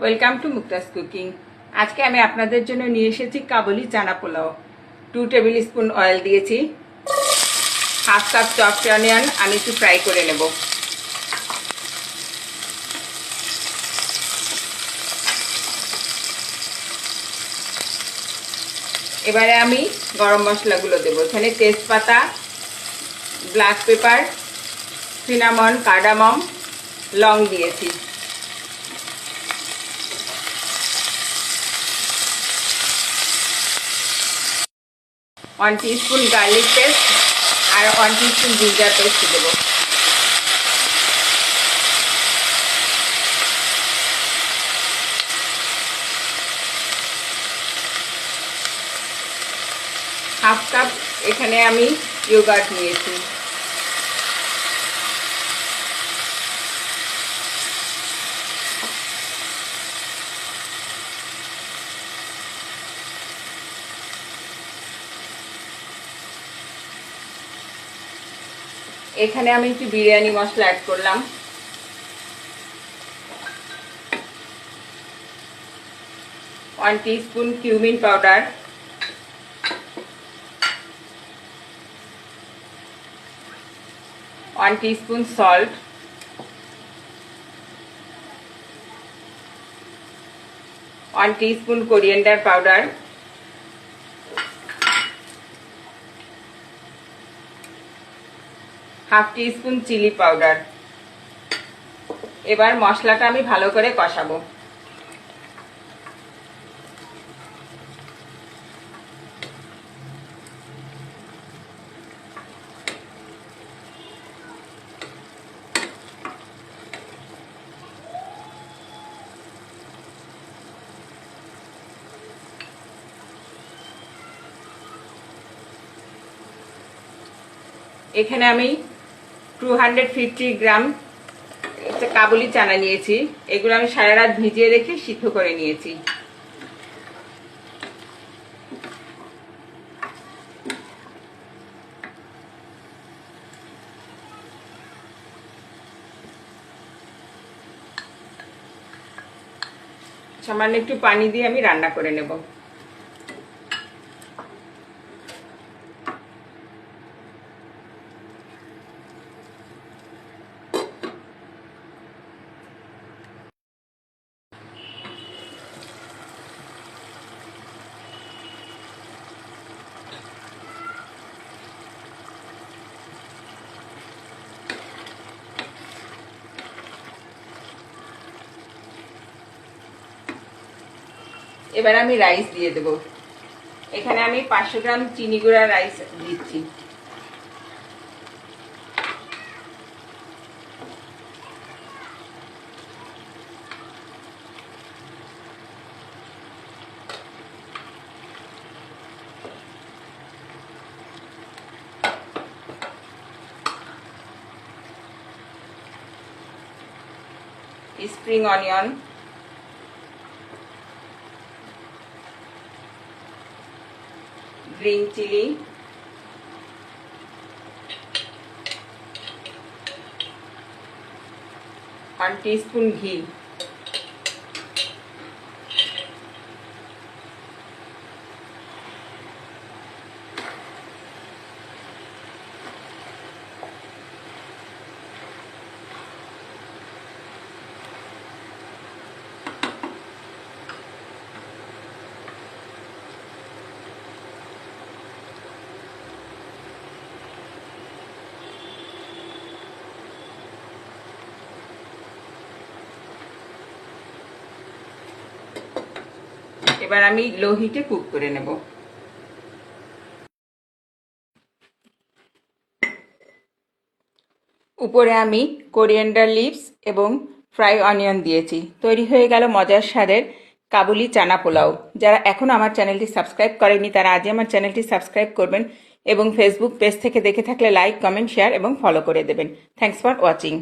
Welcome to Mukta's cooking. আজকে আমি আপনাদের জন্য নিয়ে এসেছি কাবুলি চানা পোলাও। 2 টেবিল স্পুন অয়েল দিয়েছি। হাফ কাপ চপড অনিয়ন আমি একটু ফ্রাই করে নেব। এবারে আমি গরম মশলাগুলো দেব। এখানে তেজপাতা, ব্ল্যাক পেপার, সিনামন, কার্ডামম, লং দিয়েছি। ওয়ান টিস্পুন গার্লিক পেস্ট আর 1 টিস্পুন জিঞ্জার পেস্ট দেব। হাফ কাপ এখানে আমি ইয়োগার্ট নিয়েছি। এখানে আমি একটু বিরিয়ানি মশলা অ্যাড করলাম। One teaspoon cumin powder, 1 teaspoon salt, 1 teaspoon coriander powder, half teaspoon chilli powder. এবার মশলাটা আমি ভালো করে কষাবো। এখানে আমি 250 গ্রাম কাবুলি চানা নিয়েছি। এগুলো আমি সারা রাত ভিজিয়ে রেখে সিদ্ধ করে নিয়েছি। সামান্য একটু পানি দিয়ে আমি রান্না করে নেব। এবার আমি রাইস দিয়ে দেব। এখানে আমি 500 গ্রাম চিনি গুঁড়া রাইস দিচ্ছি। Spring onion, green chilli, one teaspoon ghee, এবার আমি লো হিটে কুক করে নেব। উপরে আমি কোরিয়েন্ডার লিভস এবং ফ্রাই অনিয়ন দিয়েছি। তৈরি হয়ে গেল মজার স্বাদের কাবুলি চানা পোলাও। যারা এখনও আমার চ্যানেলটি সাবস্ক্রাইব করেনি তারা আজই আমার চ্যানেলটি সাবস্ক্রাইব করবেন এবং ফেসবুক পেজ থেকে দেখে থাকলে লাইক, কমেন্ট, শেয়ার এবং ফলো করে দেবেন। Thanks for watching.